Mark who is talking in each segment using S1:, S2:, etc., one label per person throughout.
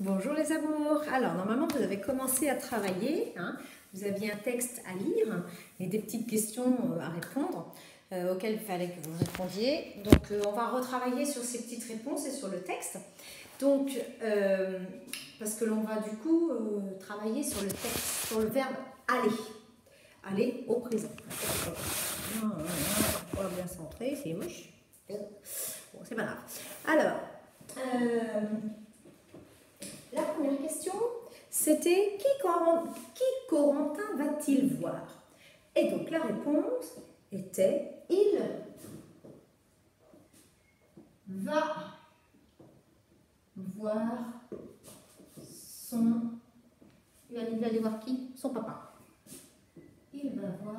S1: Bonjour les amours. Alors normalement vous avez commencé à travailler, hein. Vous aviez un texte à lire et des petites questions à répondre auxquelles il fallait que vous répondiez. Donc on va retravailler sur ces petites réponses et sur le texte. Donc parce que l'on va du coup travailler sur le texte, sur le verbe aller. Aller au présent. On va bien centrer, c'est moche. Bon, c'est pas grave. Alors, la première question, c'était qui Corentin va-t-il voir? Et donc la réponse était il va voir son... Il va aller voir qui? Son papa. Il va voir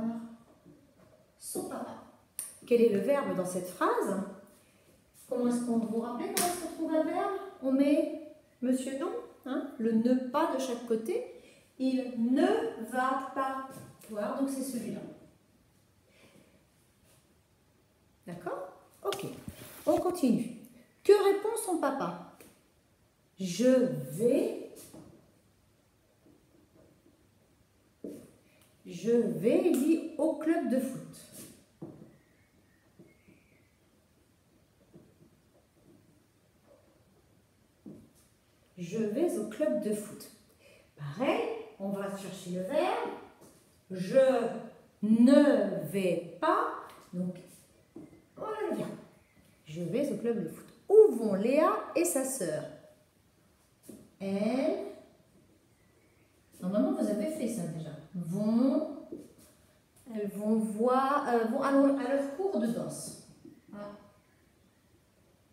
S1: son papa. Quel est le verbe dans cette phrase? Comment est-ce qu'on vous rappelle comment est-ce qu'on trouve un verbe? On met monsieur non, hein, le ne pas de chaque côté. Il ne va pas voir, donc c'est celui-là. D'accord? Ok. On continue. Que répond son papa? Je vais il dit au club de foot. Je vais au club de foot. Pareil, on va chercher le verbe. Je ne vais pas. Donc, voilà le verbe. Je vais au club de foot. Où vont Léa et sa sœur? Elles, normalement vous avez fait ça déjà. Elles vont voir, vont à leur cours de danse. À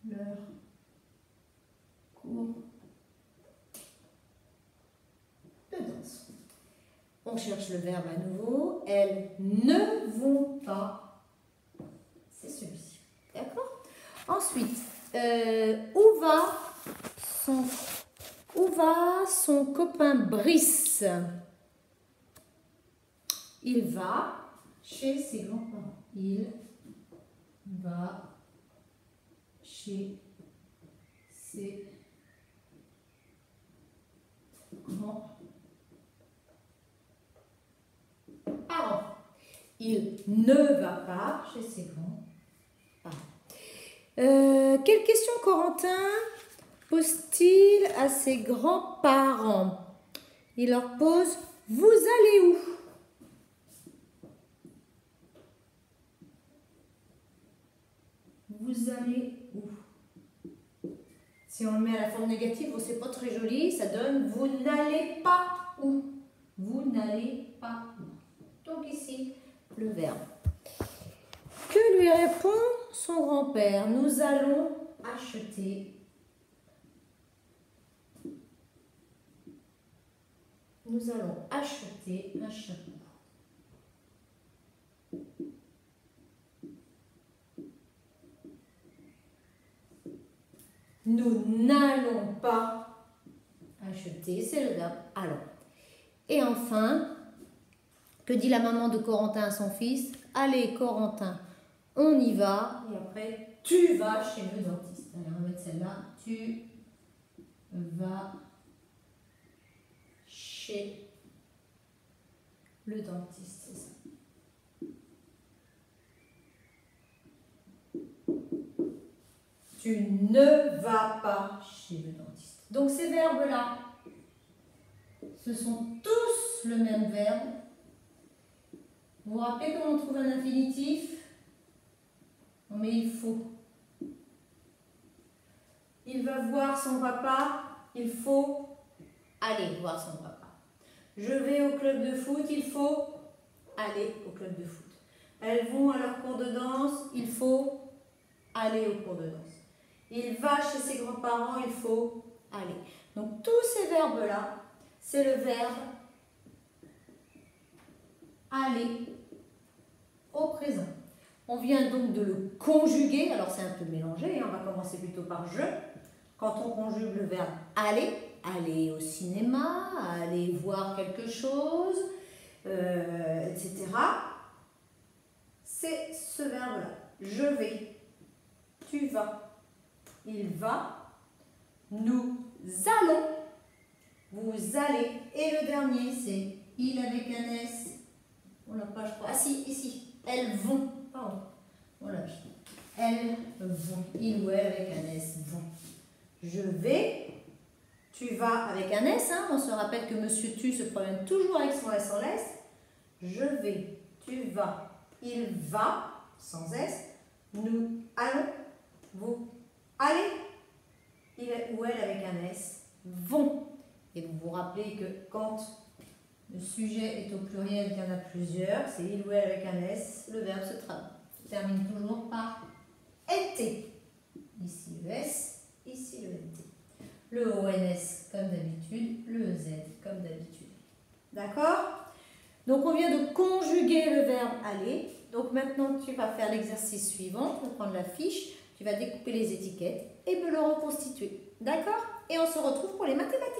S1: leur cours de danse. On cherche le verbe à nouveau. Elles ne vont pas. C'est celui-ci. D'accord? Ensuite, où va son copain Brice? Il va chez ses grands-parents. Il va chez ses grands-parents. Il ne va pas chez ses grands-parents. Quelle question Corentin pose-t-il à ses grands-parents? Il leur pose « Vous allez où ?» Vous allez où? Si on le met à la forme négative, c'est pas très joli, ça donne vous n'allez pas où. Vous n'allez pas où. Donc ici, le verbe. Que lui répond son grand-père? Nous allons acheter. Nous allons acheter un chapeau. Nous n'allons pas acheter, c'est le verbe allons. Et enfin, que dit la maman de Corentin à son fils? Allez Corentin, on y va. Et après, tu vas chez le dentiste. Allez, on va mettre celle-là. Tu vas chez le dentiste, c'est ça. Tu ne vas pas chez le dentiste. Donc ces verbes-là, ce sont tous le même verbe. Vous vous rappelez comment on trouve un infinitif? On met il faut. Il va voir son papa, il faut aller voir son papa. Je vais au club de foot, il faut aller au club de foot. Elles vont à leur cours de danse, il faut aller au cours de danse. Il va chez ses grands-parents, il faut aller. Donc tous ces verbes-là, c'est le verbe aller au présent. On vient donc de le conjuguer, alors c'est un peu mélangé, hein. On va commencer plutôt par je. Quand on conjugue le verbe aller, aller au cinéma, aller voir quelque chose, etc. C'est ce verbe-là. Je vais, tu vas, il va, nous allons vous allez. Et le dernier, c'est il avec un S. On l'a pas, je crois. Ah si, ici. Elles vont. Pardon. Voilà. Elles vont. Il ou elle avec un S vont. Je vais. Tu vas avec un S. Hein. On se rappelle que monsieur tu se promène toujours avec son S en laisse. Je vais. Tu vas. Il va. Sans S. Nous allons. Vous allez. Il ou elle avec un S vont. Et vous vous rappelez que quand le sujet est au pluriel, qu'il y en a plusieurs, c'est il ou elle avec un S, le verbe se termine toujours par NT. Ici le S, ici le NT. Le ONS comme d'habitude, le EZ comme d'habitude. D'accord? Donc on vient de conjuguer le verbe aller. Donc maintenant tu vas faire l'exercice suivant, tu vas prendre la fiche, tu vas découper les étiquettes et me le reconstituer. D'accord? Et on se retrouve pour les mathématiques.